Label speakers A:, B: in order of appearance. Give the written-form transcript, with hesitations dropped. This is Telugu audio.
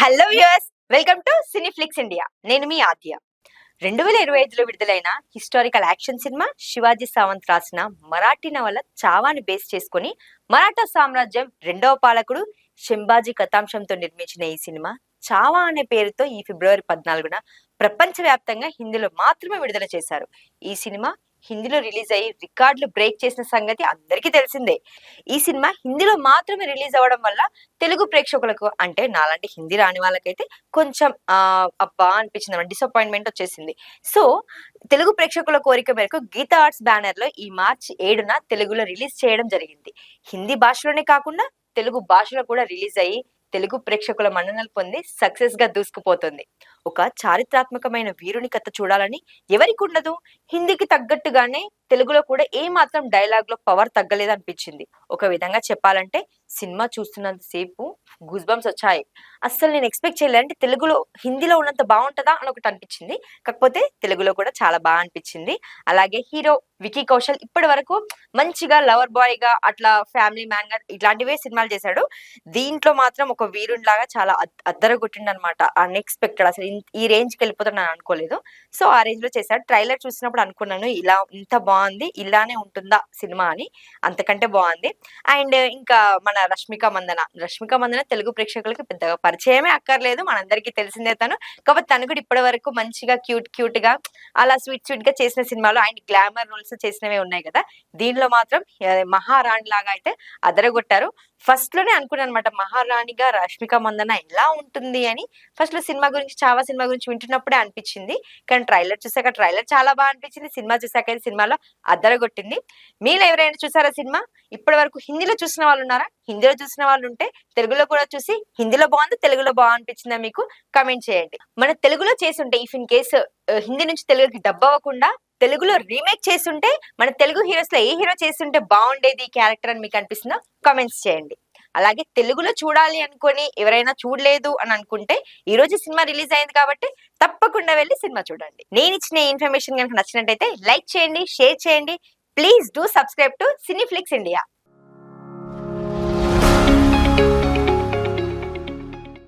A: Hello viewers, welcome to సినీఫ్లిక్స్ India. నేను మీ ఆద్య. 2025లో విడుదలైన historical action cinema Shivaji Sawant రాసిన మరాఠీ నవల చావాని బేస్ చేసుకుని మరాఠా సామ్రాజ్యం రెండవ పాలకుడు శంభాజీ కథాంశంతో నిర్మించిన ఈ సినిమా చావా అనే పేరుతో ఈ ఫిబ్రవరి 14న ప్రపంచవ్యాప్తంగా హిందీలో మాత్రమే విడుదల చేశారు. ఈ సినిమా హిందీలో రిలీజ్ అయ్యి రికార్డులు బ్రేక్ చేసిన సంగతి అందరికీ తెలిసిందే. ఈ సినిమా హిందీలో మాత్రమే రిలీజ్ అవ్వడం వల్ల తెలుగు ప్రేక్షకులకు, అంటే నాలాంటి హిందీ రాని వాళ్ళకైతే కొంచెం అబ్బా అనిపించింది, డిసప్పాయింట్మెంట్ వచ్చేసింది. సో తెలుగు ప్రేక్షకుల కోరిక మేరకు గీతా ఆర్ట్స్ బ్యానర్ లో ఈ మార్చి 7న తెలుగులో రిలీజ్ చేయడం జరిగింది. హిందీ భాషలోనే కాకుండా తెలుగు భాషలో కూడా రిలీజ్ అయ్యి తెలుగు ప్రేక్షకుల మన్ననలు పొంది సక్సెస్ గా దూసుకుపోతుంది. ఒక చారిత్రాత్మకమైన వీరుని కథ చూడాలని ఎవరికి ఉండదు? హిందీకి తగ్గట్టుగానే తెలుగులో కూడా ఏ మాత్రం డైలాగ్ లో పవర్ తగ్గలేదు అనిపించింది. ఒక విధంగా చెప్పాలంటే సినిమా చూస్తున్నంత సేపు గూస్ బంప్స్ వచ్చాయి. అస్సలు నేను ఎక్స్పెక్ట్ చేయలేదు, అంటే తెలుగులో హిందీలో ఉన్నంత బాగుంటుందా అని ఒకటి అనిపించింది. కాకపోతే తెలుగులో కూడా చాలా బాగా అనిపించింది. అలాగే హీరో వికీ కౌశల్ ఇప్పటి వరకు మంచిగా లవర్ బాయ్ గా, అట్లా ఫ్యామిలీ మ్యాన్ గా ఇట్లాంటివే సినిమాలు చేశాడు. దీంట్లో మాత్రం ఒక వీరుని లాగా చాలా అద్దరగొట్టిండు అనమాట. అన్ఎక్స్పెక్టెడ్, అసలు ఈ రేంజ్ కి వెళ్ళిపోతాను నేను అనుకోలేదు. సో ఆ రేంజ్ లో చేశాడు. ట్రైలర్ చూసినప్పుడు అనుకున్నాను ఇలా ఇంత బాగుంది, ఇలానే ఉంటుందా సినిమా అని. అంతకంటే బాగుంది. అండ్ ఇంకా మన రష్మిక మందన తెలుగు ప్రేక్షకులకి పెద్దగా పరిచయమే అక్కర్లేదు, మనందరికీ తెలిసిందే తను. కాబట్టి తను కూడా ఇప్పటి వరకు మంచిగా క్యూట్ గా అలా స్వీట్ గా చేసిన సినిమాలు అండ్ గ్లామర్ రోల్స్ చేసినవే ఉన్నాయి కదా. దీనిలో మాత్రం మహారాణి లాగా అయితే అదరగొట్టారు. ఫస్ట్ లోనే అనుకున్నాను అనమాట, మహారాణిగా రష్మిక మందన ఎలా ఉంటుంది అని. ఫస్ట్ లో చావా సినిమా గురించి వింటున్నప్పుడే అనిపించింది. కానీ ట్రైలర్ చాలా బాగా అనిపించింది. సినిమా చూసాక సినిమాలో అద్దరగొట్టింది. మీలో ఎవరైనా చూసారా సినిమా? ఇప్పటి వరకు హిందీలో చూసిన వాళ్ళు ఉన్నారా? హిందీలో చూసిన వాళ్ళు ఉంటే తెలుగులో కూడా చూసి హిందీలో బాగుంది, తెలుగులో బాగా అనిపించిందా మీకు కమెంట్ చేయండి. మన తెలుగులో చేస్తుంటే ఇఫ్ ఇన్ కేసు హిందీ నుంచి తెలుగుకి డబ్ అవ్వకుండా తెలుగులో రీమేక్ చేస్తుంటే మన తెలుగు హీరోస్ లో ఏ హీరో చేస్తుంటే బాగుండేది క్యారెక్టర్ అని మీకు అనిపిస్తుందో కామెంట్స్ చేయండి. అలాగే తెలుగులో చూడాలి అనుకొని ఎవరైనా చూడలేదు అని అనుకుంటే ఈ రోజు సినిమా రిలీజ్ అయింది కాబట్టి తప్పకుండా వెళ్ళి సినిమా చూడండి. నేను ఇచ్చిన ఇన్ఫర్మేషన్ కనుక నచ్చినట్టయితే లైక్ చేయండి, షేర్ చేయండి. Please do subscribe to సినీఫ్లిక్స్ India.